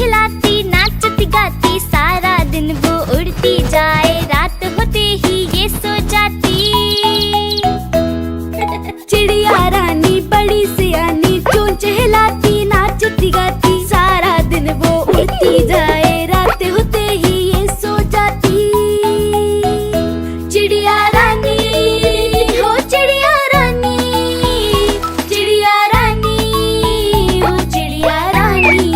चहलाती नाचती गाती, सारा दिन वो उड़ती जाए, रात होते ही ये सो जाती। चिड़िया रानी बड़ी सियानी, चूं चहलाती नाचती गाती, सारा दिन वो उड़ती जाए, रात होते ही ये सो जाती। चिड़िया रानी हो चिड़िया रानी, चिड़िया रानी हो चिड़िया रानी।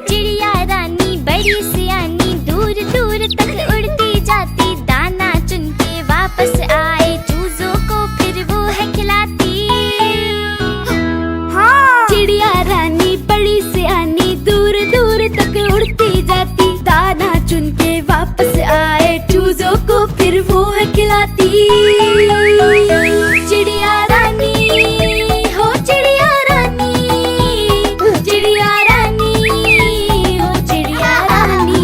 चिड़िया रानी बड़ी सियानी, दूर दूर तक उड़ती जाती, दाना चुन के वापस आए, चूजों को फिर वो है खिलाती। हाँ। चिड़िया रानी बड़ी सियानी, दूर दूर तक उड़ती जाती, दाना चुन के वापस आए, चूजों को फिर वो है खिलाती। चिड़िया रानी हो चिड़िया रानी, चिड़िया रानी हो चिड़िया रानी।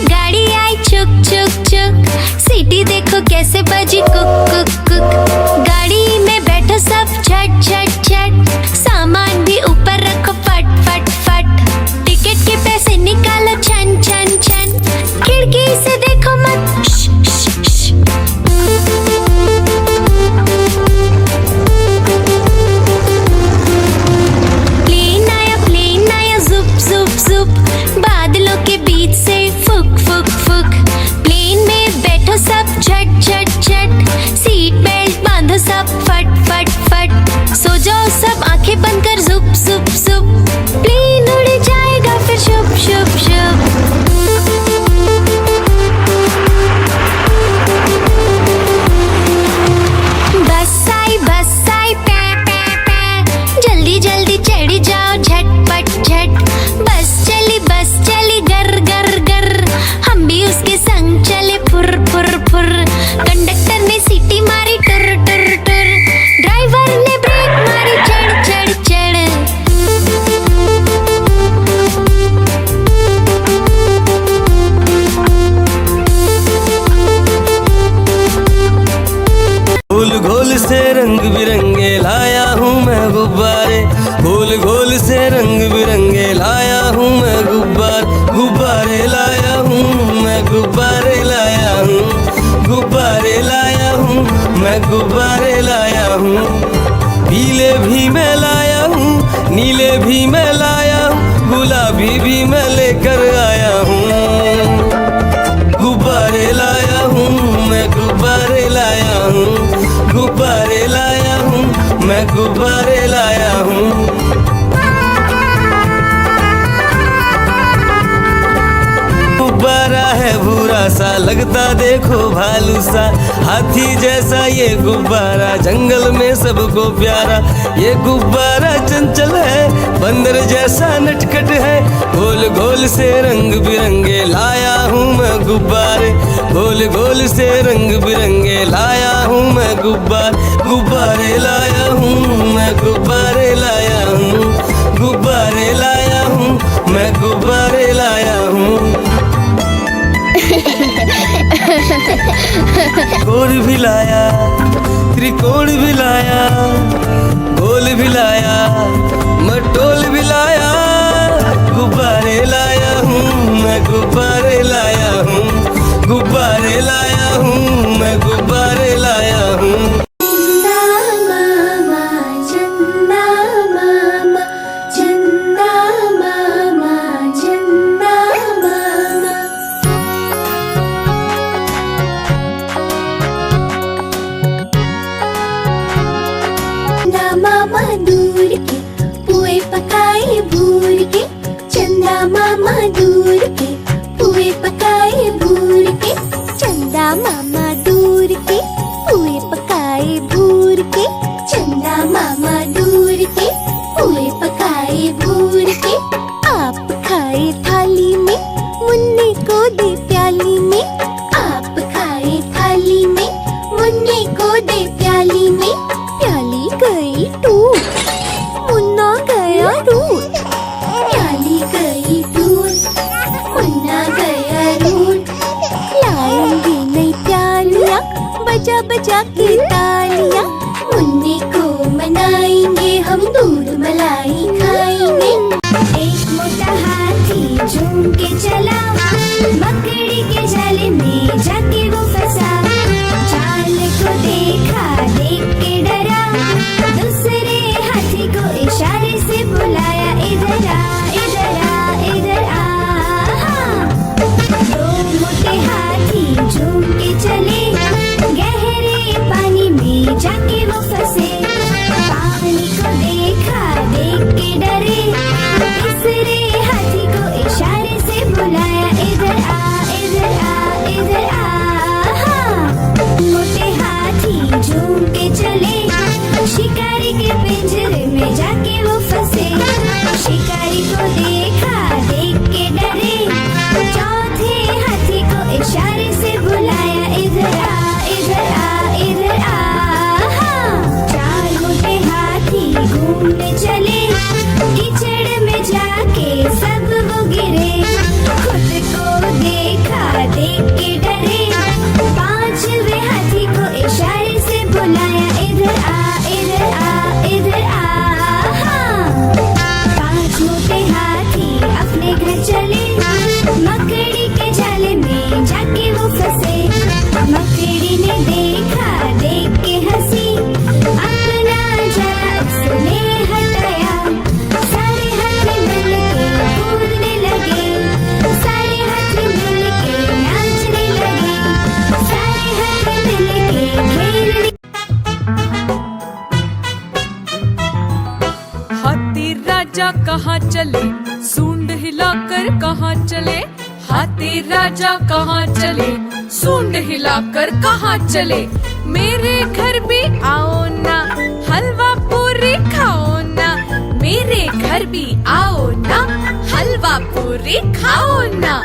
गाड़ी आई चुक चुक चुक, सीटी देखो कैसे बजी कुक कुक कुक। गाड़ी में बैठो सब झट झट झट, सामान भी ऊपर रखो फट फट फट। टिकट के पैसे निकालो छन छन छन, खिड़की से देखो मत श, श, श। प्लेन आया जुप जुप जुप, बादलों के बीच से फुक फुक फुक। प्लेन में बैठो सब झट झट झट, सीट बेल्ट बांधो सब फट फट फट। सो जाओ सब आंखें बंद कर जुप जुप जुप, प्लेन उड़ जाएगा फिर शुप शुप शुप। बस आई पै पै पै, जल्दी जल्दी चढ़ी जाओ झटपट झट। बस चली गर गर गर, हम भी उसके संग चले फुर फुर फुर। कंडक्टर ने सीटी मारी टुर टुर टुर, ड्राइवर ने ब्रेक मारी चढ़ चढ़ चढ़। गोल गोल से रंग बिरंगे लाया हूँ मैं गुब्बारे, गोल गोल से रंग बिरंगे लाया हूँ मैं गुब्बारे लाया हूँ मैं, गुब्बारे लाया हूँ, गुब्बारे लाया हूँ मैं, गुब्बारे लाया हूँ। पीले भी मैं लाया हूँ, नीले भी मैं लाया हूँ, गुलाबी भी मैं लेकर आया हूँ। गुब्बारे लाया हूँ मैं, गुब्बारे लाया हूँ, गुब्बारे लाया हूँ मैं, गुब्बारे लाया हूँ। गुब्बारा है भूरा सा, लगता देखो भालू सा, हाथी जैसा ये गुब्बारा, जंगल में सबको प्यारा। ये गुब्बारा चंचल है, बंदर जैसा नटखट है, गोल गोल से रंग बिरंगे लाया हूँ मैं गुब्बारे, गोल गोल से रंग बिरंगे लाया हूँ मैं गुब्बारे लाया हूँ मैं, गुब्बारे लाया हूँ, गुब्बारे लाया हूँ मैं, गुब्बारे लाया हूँ। गोल भी लाया, त्रिकोण भी लाया, गोल भी लाया, मटोल भी लाया, गुब्बारे लाया हूँ मैं, गुब्बारे लाया हूँ, गुब्बारे लाया हूँ मैं, गुब्बारे लाया हूँ। मामा दूर के पुए पकाए भूर के, चंदा मामा दूर के पुए पकाए भूर के, चंदा मामा दूर के पुए पकाए भूर के, चंदा मामा दूर के पुए पकाए भूर के। आप खाए थाली में, मुन्ने को दे प्याली में, आप खाए थाली में, मुन्ने को दे प्याली में, प्याली गई टूट, मुन्ना गया रूठ। कहाँ चले, सूंड हिलाकर कहाँ चले, हाथी राजा कहाँ चले, सूंड हिलाकर कहाँ चले। मेरे घर भी आओ ना, हलवा पूरी खाओ ना, मेरे घर भी आओ ना, हलवा पूरी खाओ ना।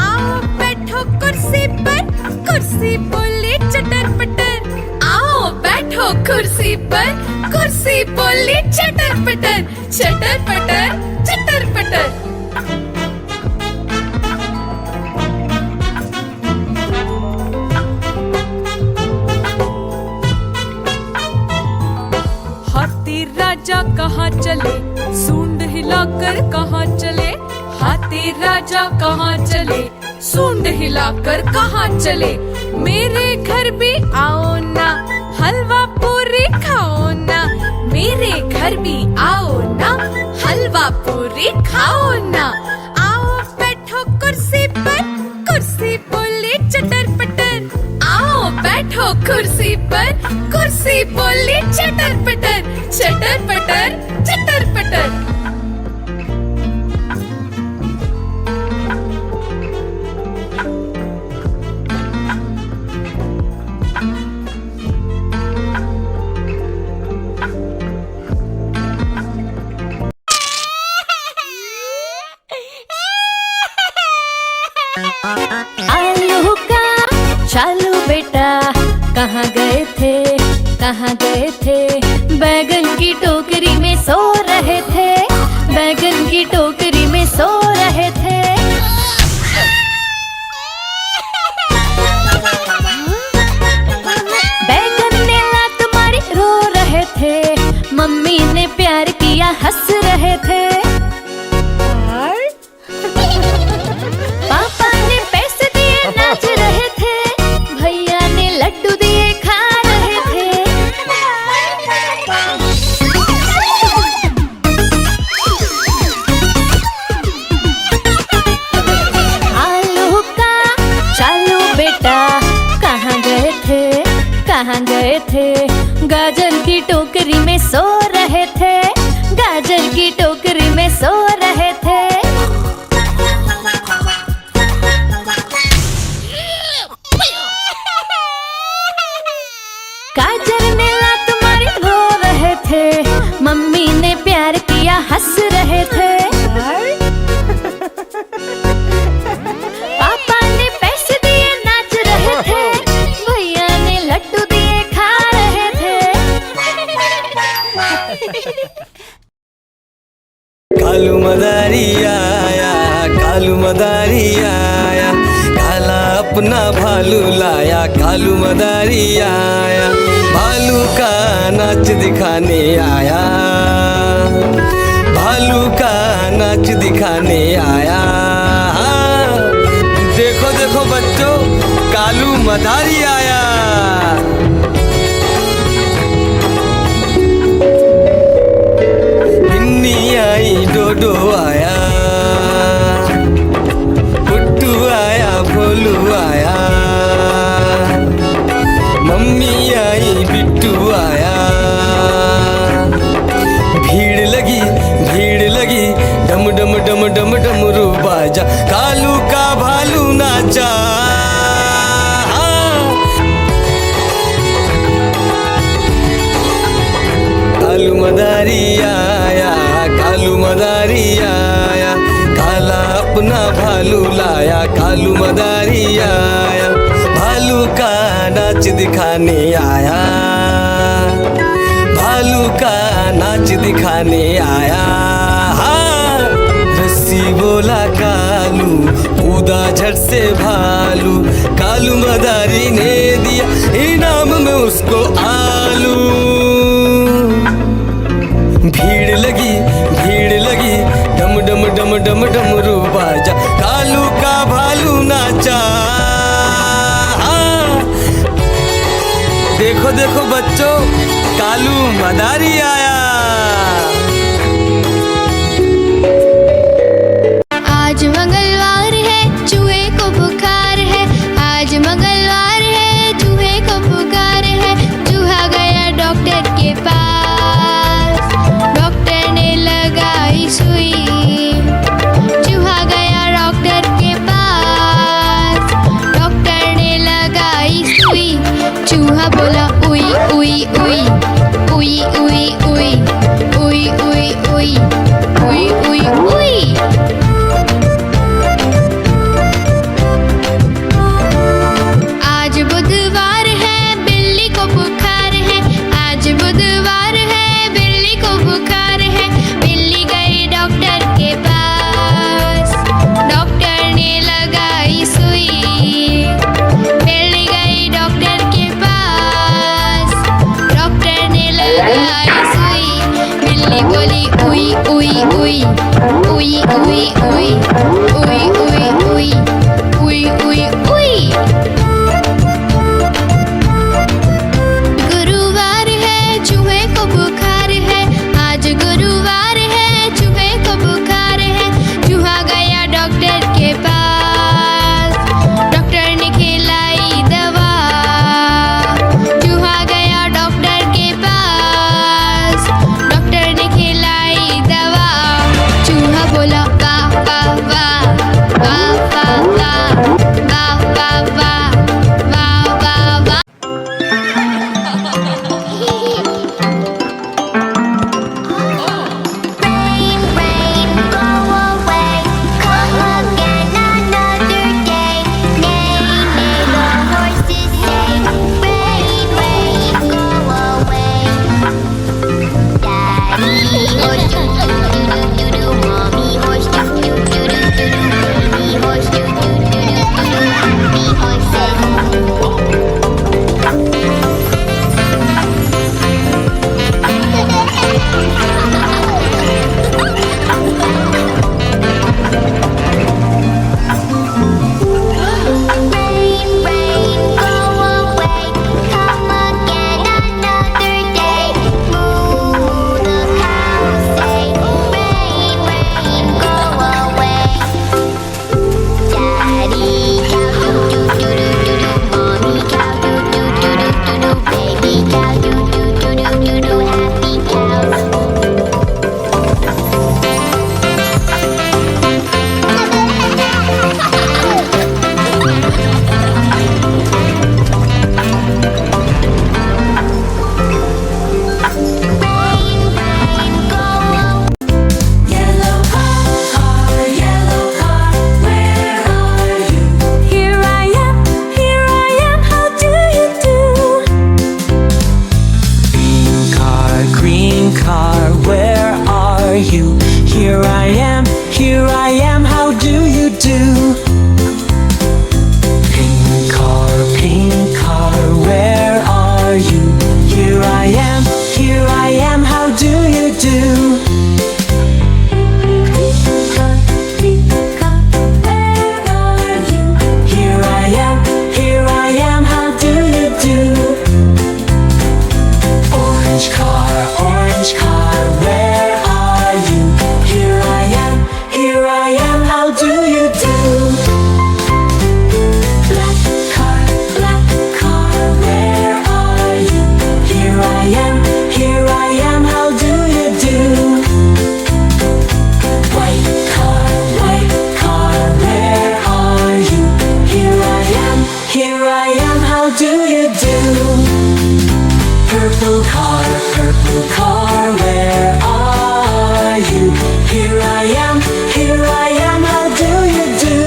आओ बैठो कुर्सी पर, कुर्सी बोले चटर पटर, आओ बैठो कुर्सी पर, कुर्सी बोली चटर पटर, चटर पटर, चटर पटर। हाथी राजा कहाँ चले, सूंड हिलाकर कहाँ चले, हाथी राजा कहाँ चले, सूंड हिलाकर कहाँ चले। मेरे घर भी आओ ना, हलवा पूरी खाओ ना, मेरे घर भी आओ ना, हलवा पूरी खाओ ना। आओ बैठो कुर्सी पर, कुर्सी बोले चटर पटर, आओ बैठो कुर्सी पर, कुर्सी बोले चटर पटर, चटर पटर, चटर पटर। आलू का चालू बेटा कहाँ गए थे, कहाँ गए थे, बैगन की टोकरी में सो रहे थे, बैगन की टोकरी में सो रहे थे। बैगन ने लात मारी रो रहे थे, मम्मी ने प्यार किया हंस रहे थे। पापा ने पैसे दिए नाच रहे थे, भैया ने लड्डू दिए खा रहे थे। आलू का चालू बेटा कहाँ गए थे, कहाँ गए थे, गाजर की टोकरी में सो रहे थे, गाजर की टोकरी में सो रहे थे। गाजर ने लात मारी रो रहे थे, मम्मी ने प्यार किया हंस रहे थे। पापा ने पैसे दिए नाच रहे थे, भैया ने लड्डू दिए खा रहे थे। कालू मदारी आया, कालू मदारी आया, काला अपना भालू लाया, कालू मदारी आया, भालू का नाच दिखाने आया, भालू का नाच दिखाने आया। देखो देखो बच्चों, कालू मदारी आया। बिन्नी आई, डोडो आया, गुड्डू आया, भोलू आया, मम्मी आई, बिट्टू आया। भीड़ लगी, भीड़ लगी, डम डम डम डम डमरू बाजा, कालू का भालू नाचा। कालू मदारी आया, कालू मदारी आया, काला अपना भालू लाया, कालू मदारी आया, भालू का नाच दिखाने आया, भालू का नाच दिखाने आया। रस्सी बोला कालू, कूदा झट से भालू, कालू मदारी ने दिया इनाम में उसको आलू। भीड़ लगी, भीड़ लगी, डम डम डम डम डमरू बाजा, कालू का भालू नाचा। देखो देखो बच्चों, कालू मदारी आया। आज मंगलवार है, चूहे को बुखार है, आज मंगलवार है, चूहे को बुखार है। चूहा गया डॉक्टर के पास, डॉक्टर ने लगाई सुई, Uy, uy, uy. Uy, uy, uy. Uy, uy, uy. गुरुवार है चूहे को बुखार है, आज गुरुवार है चूहे को बुखार है। चूहा गया डॉक्टर के पास, डॉक्टर ने खिलाई दवा। चूहा गया डॉक्टर के पास, डॉक्टर ने खिलाई दवा। चूहा बोला वाह वाह वाह वाह वाह वाह वाह वाह वाह वाह वाह वाह। Rain, rain, go away. Come again another day. Neigh, neigh, the horses say. Rain, rain, go away. Daddy horse, doo doo doo doo doo. Mommy horse, doo doo doo doo doo. Baby horse, doo doo doo doo doo. Happy horses. Rain, rain, go away. Come again another day. Moo, the cows say. Rain, rain, go away. Daddy cow doo doo doo doo doo doo. Mommy cow doo doo doo doo doo doo. Baby cow doo doo doo doo doo doo. Happy cows. Rain, rain, go away. Yellow car, where are you? Here I am, how do you do? Green car, where are you? Here I am, how do you do? Pink car, where are you? Here I am, how do you do? Green car, where are you? Here I am, how do you do? Orange car, where are you? Here I am, how do you do? Black car, where are you? Here I am, how do you do? White car, where are you? Here I am, how do you do? Purple car, where are you? Here I am, how do you do?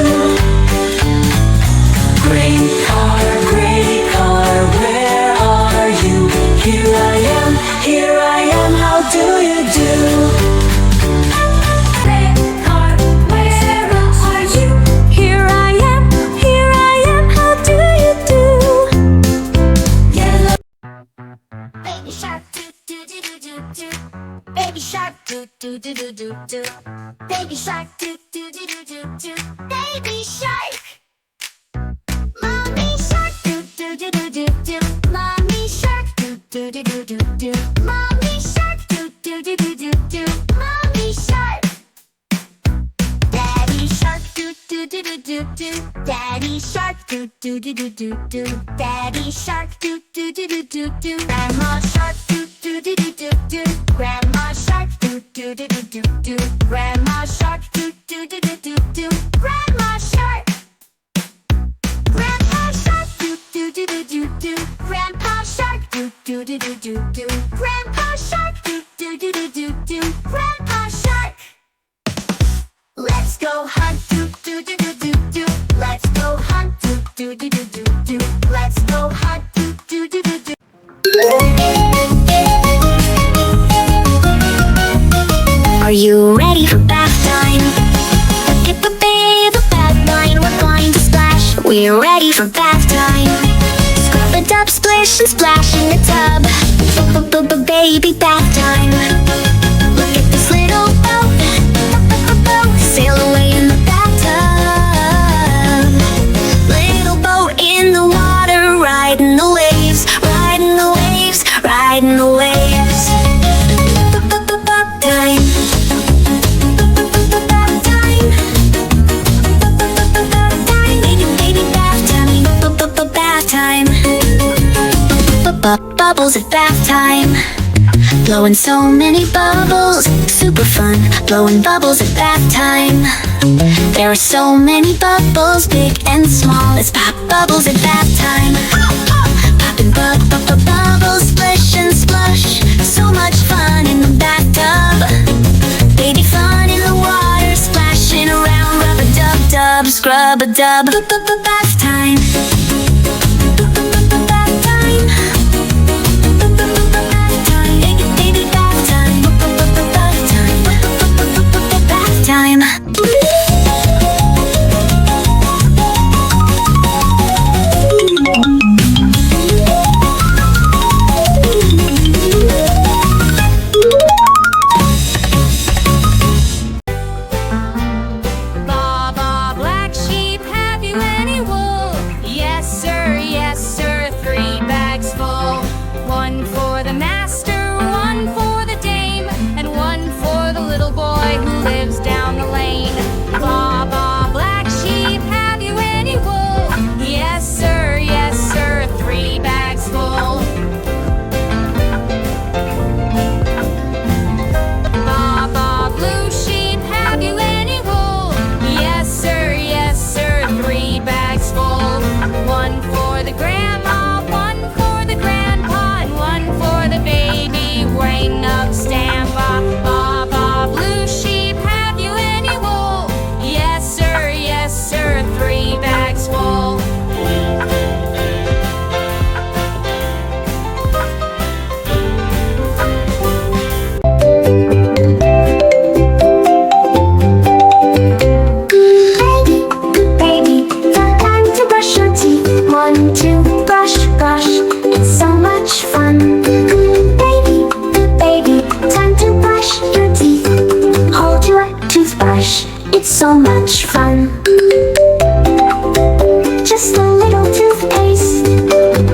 Gray car, where are you? Here I am, how do you do? Red car, where are you? Here I am, how do you do? Yellow Baby shark doo doo doo doo doo doo. Baby shark doo doo doo doo doo doo. Baby shark doo doo doo doo doo doo. Baby shark. Mommy shark doo doo doo doo doo doo. Mommy shark doo doo doo doo doo doo. Mommy shark doo doo doo doo doo doo. Mommy shark. Daddy shark doo doo doo doo doo doo. Daddy shark doo doo doo doo doo doo. Daddy shark doo doo doo doo doo doo. Grandma shark doo doo doo doo doo doo. Grandma shark doo doo doo doo doo doo. Grandma shark doo doo doo doo doo doo. Grandma shark. Grandpa shark doo doo doo doo doo doo. Grandpa shark doo doo doo doo doo doo. Grandpa shark doo doo doo doo doo doo. Grandpa shark. Let's go hunt doo doo doo doo doo doo. Let's go hunt doo doo doo doo doo doo. Let's go hunt doo doo doo doo doo. Are you ready for bath time? Hip a babe, a bath line, we're going to splash. We're ready for bath time. Scrub it up, splish and splash in the tub. Baby bath time. Look at this little boat. bubbles at bath time. Blowing so many bubbles, super fun. Blowing bubbles at bath time. There are so many bubbles, big and small. Let's pop bubbles at bath time. Popping bubbles, splish and splush. So much fun in the bathtub. Baby fun in the water, splashing around. Rub a dub dub, scrub a dub. Bath time. Bath time. Baby bath time. Bath time. Bath time. Baba, black sheep, have you any wool? Yes sir, 3 bags full. 1 for the master, 1 for the dame, and 1 for the little boy who lives down the lane. Baba, black sheep, have you any wool? Yes sir, 3 bags full. Baba, blue sheep, have you any wool? Yes sir, 3 bags full. 1 for the grandma, 1 for the grandpa, and 1 for the baby waiting up standby. Baba, blue sheep, have you any wool? Yes sir, 3 bags full. Baby, time to brush your teeth. 1, 2, brush, brush. It's so much fun. Baby, time to brush your teeth. Hold your toothbrush. It's so much fun. Just a little toothpaste.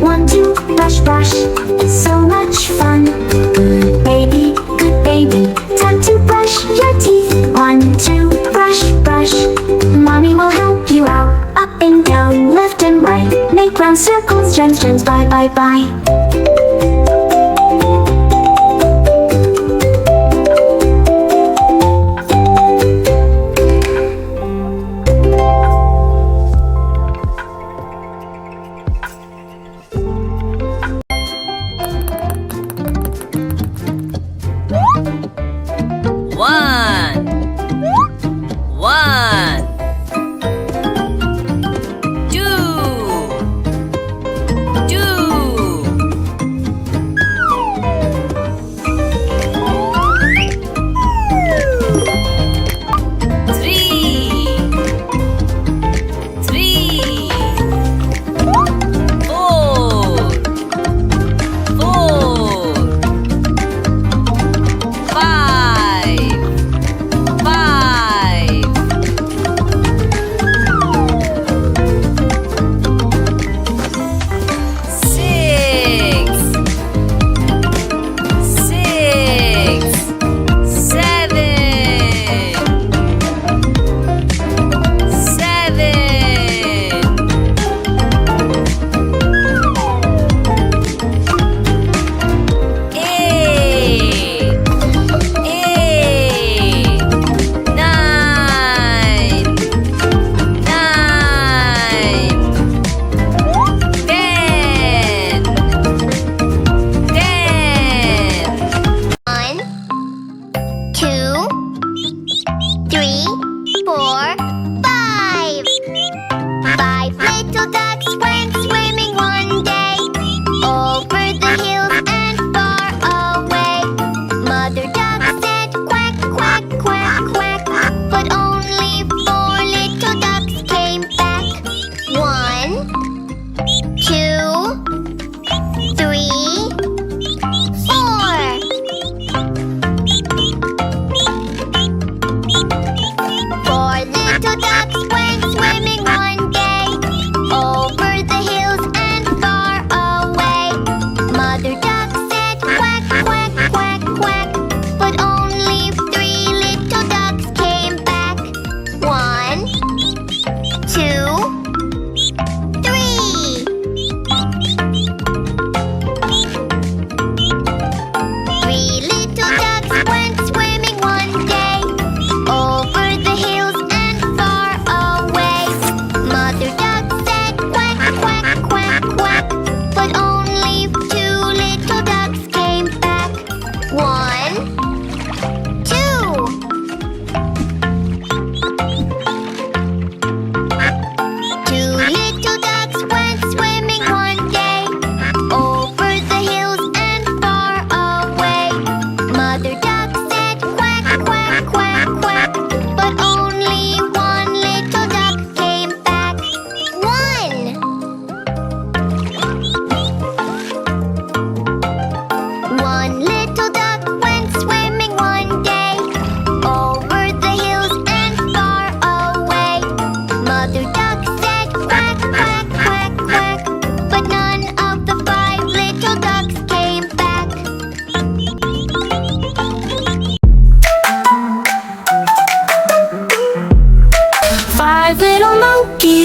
1, 2, brush, brush. It's so much fun. Baby, time to brush your teeth. 1, 2, brush, brush. Mommy will help you out. Up and down, left and right. Make round circles, gems, bye, bye, bye. One, 2, 'Quack, quack, quack.' But only 3 little ducks came back.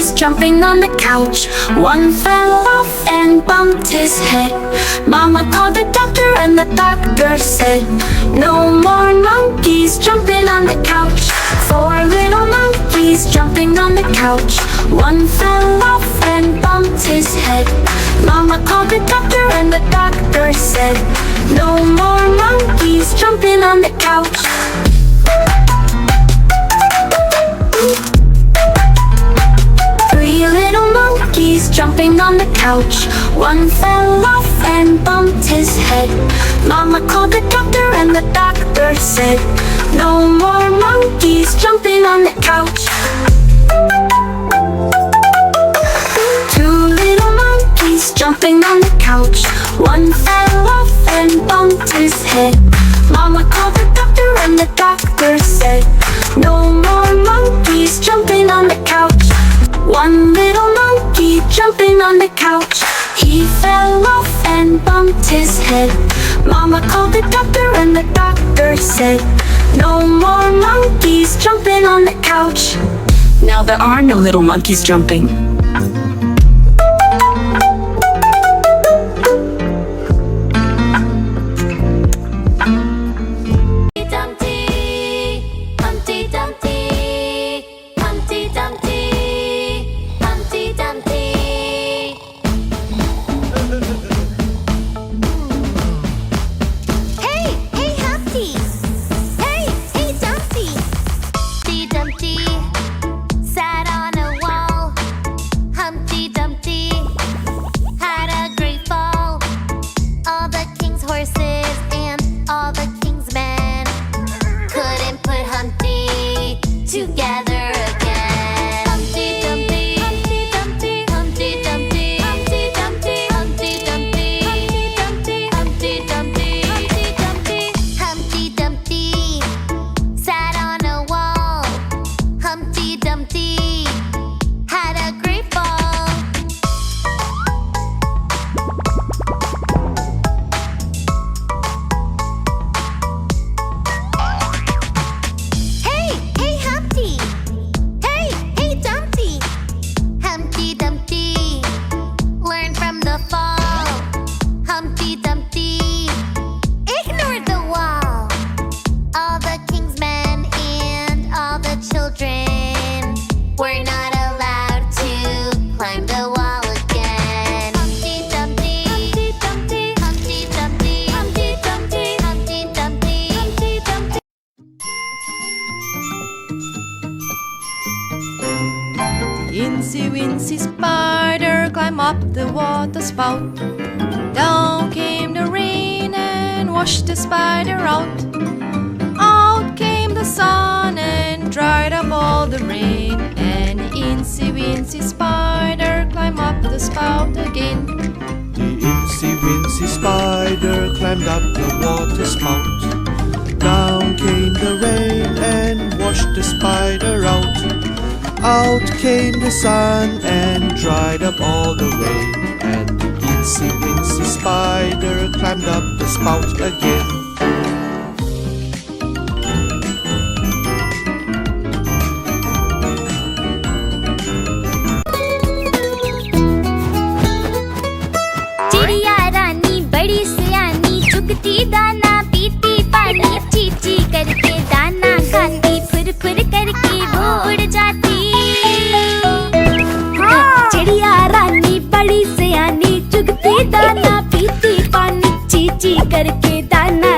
monkeys jumping on the couch. One fell off and bumped his head. Mama called the doctor and the doctor said, no more monkeys jumping on the couch. Four little monkeys jumping on the couch. One fell off and bumped his head. Mama called the doctor and the doctor said, no more monkeys jumping on the couch. Three little monkeys jumping on the couch. One fell off and bumped his head. Mama called the doctor and the doctor said, no more monkeys jumping on the couch. Two little monkeys jumping on the couch. One fell off and bumped his head. Mama called the doctor and the doctor said, no more monkeys jumping on the couch. One little monkey jumping on the couch. He fell off and bumped his head. Mama called the doctor and the doctor said, no more monkeys jumping on the couch. Now there are no little monkeys jumping. Humpty Dumpty, Humpty Dumpty, Humpty Dumpty. Hey, hey Humpty! Hey, hey Dumpty! Humpty Dumpty sat on a wall. Humpty Dumpty had a great fall. All the king's horses and all the king's men couldn't put Humpty together again. Humpty Dumpty, Humpty Dumpty, Humpty Dumpty, Humpty Dumpty, Humpty Dumpty, Humpty Dumpty, Humpty Dumpty, Humpty Dumpty. Humpty Dumpty sat on a wall. Humpty Dumpty had a great fall. Hey, hey Humpty! Hey, hey Dumpty! Humpty Dumpty learned from the fall. Humpty Dumpty ignored the wall. All the king's men and all the children were not allowed to climb the wall again. Humpty Dumpty, Humpty Dumpty, Humpty Dumpty, Humpty Dumpty, Humpty Dumpty, Humpty Dumpty. Incy Wincy Spider climbed up the water spout. Down came the rain and washed the spider out. Out came the sun and dried up all the rain. And Incy Wincy Spider climbed up the spout again. The Incy Wincy Spider climbed up the water spout. Down came the rain and washed the spider out. Out came the sun and dried up all the rain. And the Incy Wincy Spider climbed up the spout again. चिड़िया रानी बड़ी सयानी चुगती दाना पीती पानी चीची करके दाना खाती फुर फुर करके वो उड़ जाती। हाँ। चिड़िया रानी बड़ी सयानी चुगती दाना पीती पानी चीची करके दाना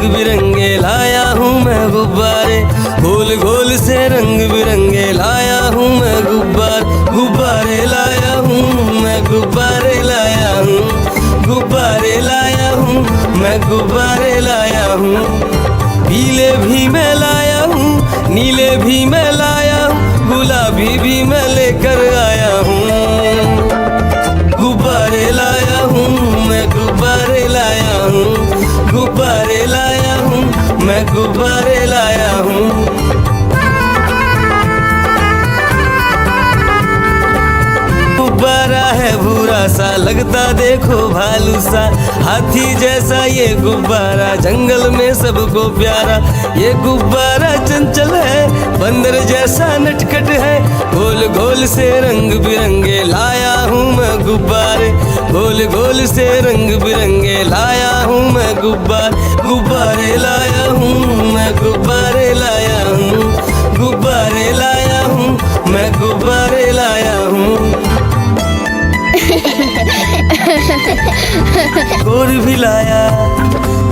बिरंगे लाया हूँ मैं गुब्बारे, गोल गोल से रंग बिरंगे लाया हूँ मैं गुब्बारे लाया हूँ मैं, गुब्बारे लाया हूँ, गुब्बारे लाया हूँ मैं, गुब्बारे लाया हूँ। पीले भी मैं लाया हूँ, नीले भी मैं लाया हूँ, गुलाबी भी मैं लेकर आया हूँ। गुब्बारे लाया हूँ मैं, गुब्बारे लाया हूँ, गुब्बारे लाया हूँ मैं, गुब्बारे लाया हूँ। गुब्बारा है भूरा सा, लगता देखो भालू सा, हाथी जैसा ये गुब्बारा, जंगल में सबको प्यारा। ये गुब्बारा चंचल है, बंदर जैसा नटखट है, गोल गोल से रंग बिरंगे लाया हूँ मैं गुब्बारे, गोल गोल से रंग बिरंगे लाया हूँ मैं गुब्बारे लाया हूँ मैं, गुब्बारे लाया हूँ, गुब्बारे लाया हूँ मैं, गुब्बारे लाया हूँ। गोल भी लाया,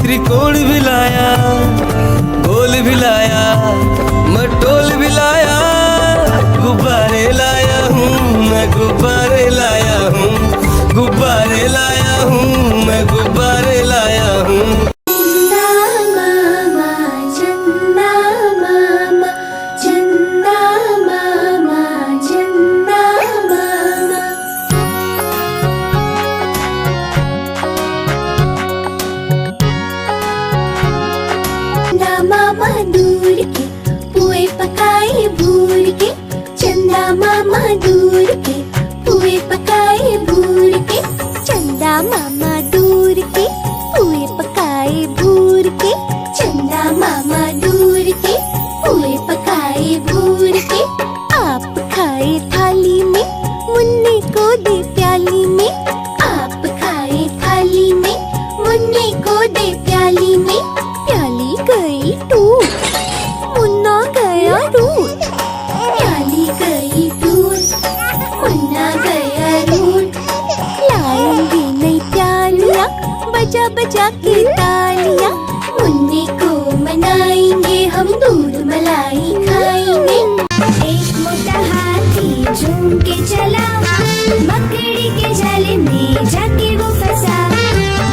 त्रिकोण भी लाया, गोल भी लाया, मटोल भी लाया, गुब्बारे लाया हूँ मैं, गुब्बारे लाया हूँ, गुब्बारे लाया हूँ मैं, गुब्बारे लाया हूँ। चंदा मामा, चंदा मामा, चंदा मामा, चंदा मामा दूर के पुए पकाए भूर के, चंदा मामा दूर के पुए पकाए भूर के, चंदा मामा दूर के पुए पकाए भूर के, चंदा मामा दूर के पुए पकाए भूर के। आप खाए थाली में, मुन्ने को दे प्याली में, आप खाए थाली में, मुन्ने को दे प्याली में, प्याली गई टूट, मुन्ना गया रूठ, प्याली गई टूट, मुन्ना गया रूठ। लाएंगे नई प्यालियाँ, बजा बजा के तालियाँ, मुन्ने को मनाएंगे हम, दूध मलाई खाएंगे। एक मोटा हाथी झूम के चला, मकड़ी के जाल में जाके वो फंसा,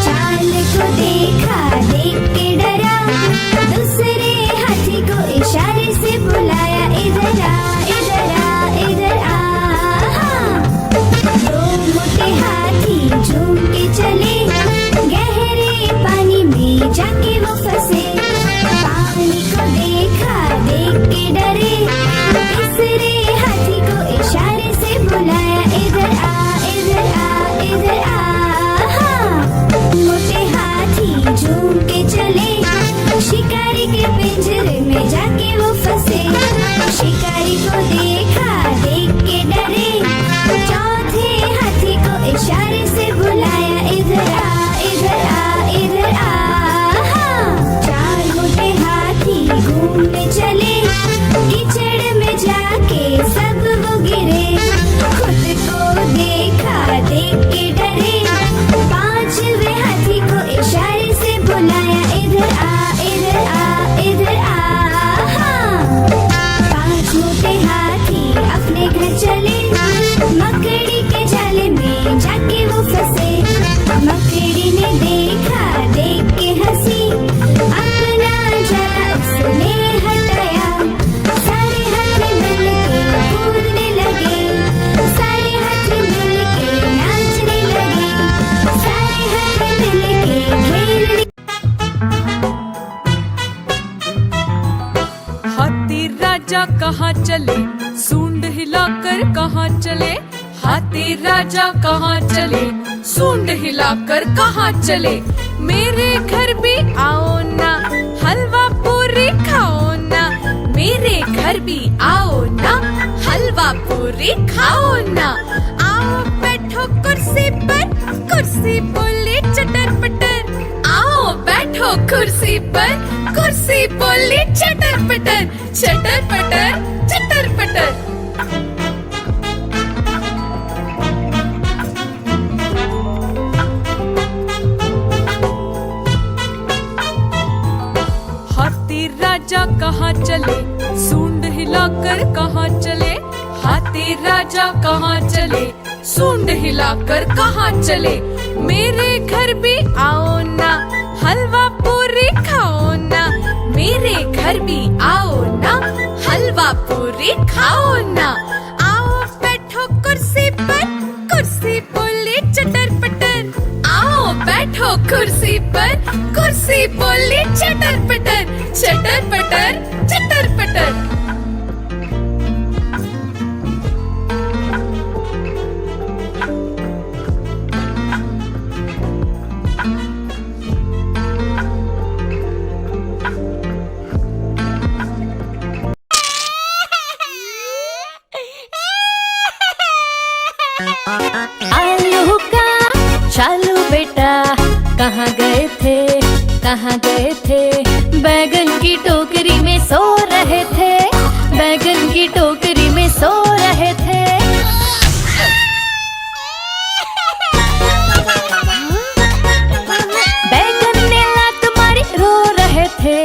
जाल को देखा देख के डरा, दूसरे हाथी को इशारे से बुलाया, इधर आ इधर आ इधर आ। दो मोटे हाथी झूम के चले, गहरे पानी में जाके वो फंसे, पानी को देखा देख के डरे, तीसरे हाथी को इशारे से बुलाया, इधर आ इधर आ इधर आ। मोटे हाथी झूम के चले, शिकारी के पिंजरे में जाके वो फंसे, शिकारी को देखा देख के डरे, चौथे हाथी को इशारे से बुलाया, इधर आ इधर आ इधर आ। चार मोटे हाथी घूमने चले, कीचड़ में जाके सब वो गिरे, खुद को देखा देख के डरे, पांचवे हाथी को इशारे से बुलाया, इधर आ इधर आ इधर आ। पांच मोटे हाथी अपने घर चले, मकड़ी के जाले में जाके वो फंसे, मकड़ी ने देखा देख के हंसी, अपना जाला उसने हटाया, सारे हाथी मिलके कूदने लगे, सारे हाथी मिलके नाचने लगे, सारे हाथी मिलके खेलने। हाथी राजा कहाँ चले, सूंड हिलाकर कहाँ चले, हाथी राजा कहाँ चले, सूंड हिलाकर कहाँ चले। मेरे घर भी आओ ना, हलवा पूरी खाओ ना, मेरे घर भी आओ ना, हलवा पूरी खाओ ना। आओ बैठो कुर्सी पर, कुर्सी बोले चटर पटर, आओ बैठो कुर्सी पर, कुर्सी बोली चटर पटर, चटर पटर चटर पटर। राजा कहाँ चले, सूंड हिलाकर कहाँ चले, हाथी राजा कहाँ चले, सूंड हिलाकर कहाँ चले। मेरे घर भी आओ ना, हलवा पूरी खाओ ना, मेरे घर भी आओ ना, हलवा पूरी खाओ ना। आओ बैठो कुर्सी पर, कुर्सी बोली चटर पटर, आओ बैठो कुर्सी पर, कुर्सी बोली चटर पटर, चटर पटर चटर पटर। आलू का चालू बेटा कहाँ गए थे, कहाँ गए थे, बैगन की टोकरी में सो रहे थे, बैगन की टोकरी में सो रहे थे। बैगन ने लात मारी रो रहे थे,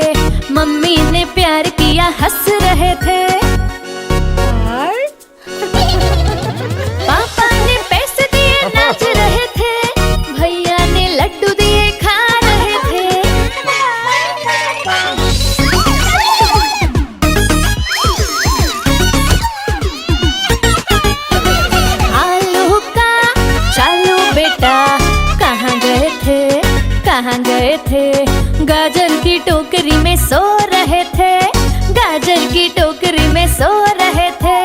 मम्मी ने प्यार किया हंस रहे थे। पापा ने पैसे दिए नाच रहे थे, भैया ने लड्डू दिए खा रहे थे। आलू का चालू बेटा कहाँ गए थे, कहाँ गए थे, गाजर की टोकरी में सो रहे थे, गाजर की टोकरी में सो रहे थे।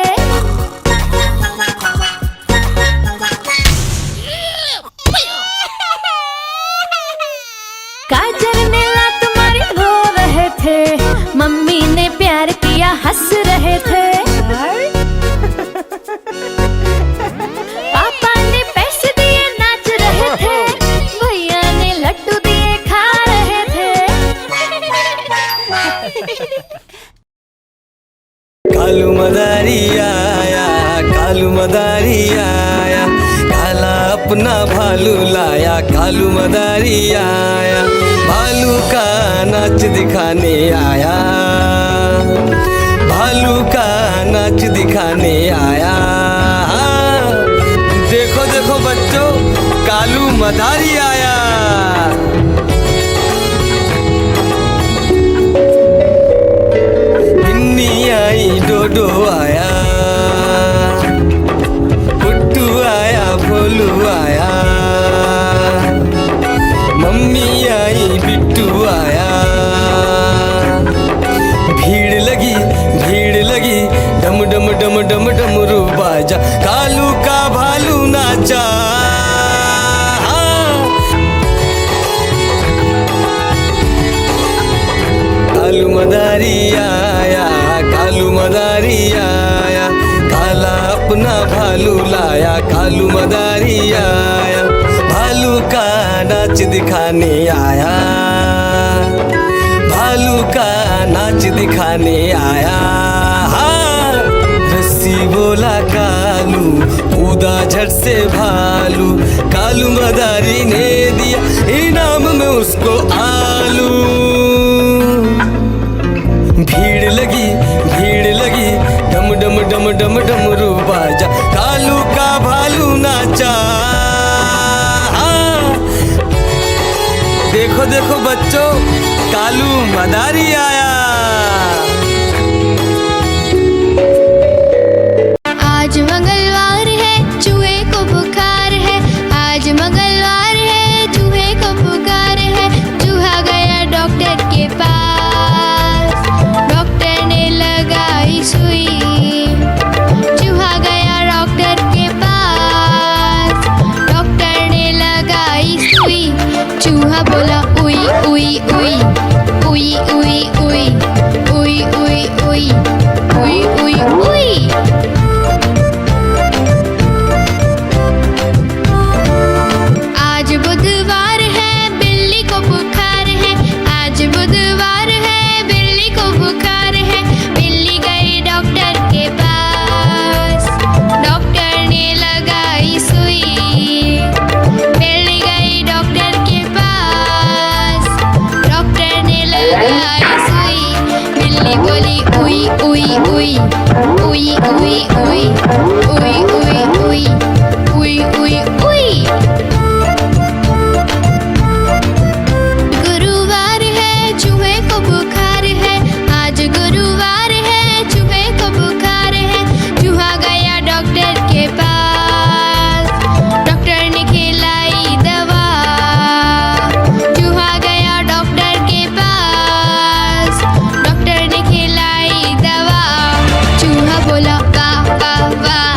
गाजर ने लात मारी रो रहे थे, मम्मी ने प्यार किया हंस रहे थे। पापा ने पैसे दिए नाच रहे थे, भैया ने लड्डू दिए खा रहे थे। कालू मदारी आया, कालू मदारी आया, काला अपना भालू लाया, कालू मदारी आया, भालू का नाच दिखाने आया, भालू का नाच दिखाने आया। देखो देखो बच्चों, कालू मदारी आया। बिन्नी आई, डोडो आया, पुट्टू आया, भोलू आया, मम्मी आई, बिट्टू आया। भीड़ लगी, भीड़ लगी, डम डम डम डम डमरू बाजा, कालू का भालू नाचा। कालू मदारी आया, कालू मदारी आया, काला अपना भालू लाया, कालू मदारी आया, भालू का नाच दिखाने आया, भालू का नाच दिखाने आया। रस्सी बोला कालू, कूदा झट से भालू, कालू मदारी ने दिया इनाम में उसको आलू। भीड़ लगी, भीड़ लगी, डम डम डम डम डमरू बाजा, कालू का भालू नाचा। देखो देखो बच्चों, कालू मदारी आया। आज मंगलवार है, चूहे को बुखार है, आज मंगलवार है, चूहे को बुखार है। चूहा गया डॉक्टर के पास, डॉक्टर ने लगाई सुई। चूहा गया डॉक्टर के पास, डॉक्टर ने लगाई सुई। चूहा बोला उई उई उई, उई उई उई। उई उई उई उई उई उई उई उई उई उई उई। गुरुवार है चूहे को बुखार है, आज गुरुवार है चूहे को बुखार है। चूहा गया डॉक्टर के पास, डॉक्टर ने खिलाई दवा। चूहा गया डॉक्टर के पास, डॉक्टर ने खिलाई दवा। चूहा बोला वाह वाह वाह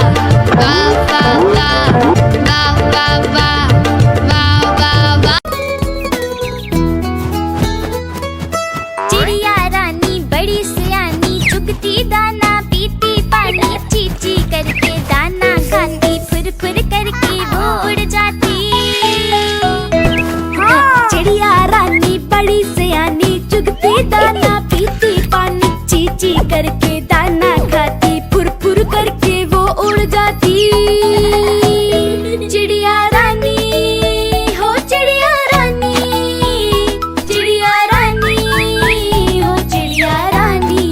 वाह वाह वाह वाह वाह वाह वाह वाह। चिड़िया रानी बड़ी सियानी, चुगती दाना पीती पानी, ची ची करके दाना खाती, फुर फुर करके वो उड़ जाती। चिड़िया रानी बड़ी सियानी, चुगती दाना पीती पानी, ची ची करके दाना खाती, फुर फुर करके वो उड़ जाती। चिड़िया रानी हो चिड़िया रानी, चिड़िया रानी हो चिड़िया रानी।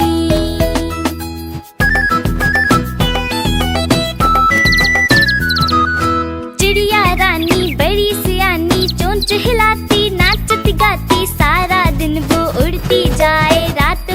चिड़िया रानी बड़ी सियानी, चोंच हिलाती नाचती गाती, सारा दिन वो उड़ती जाए रात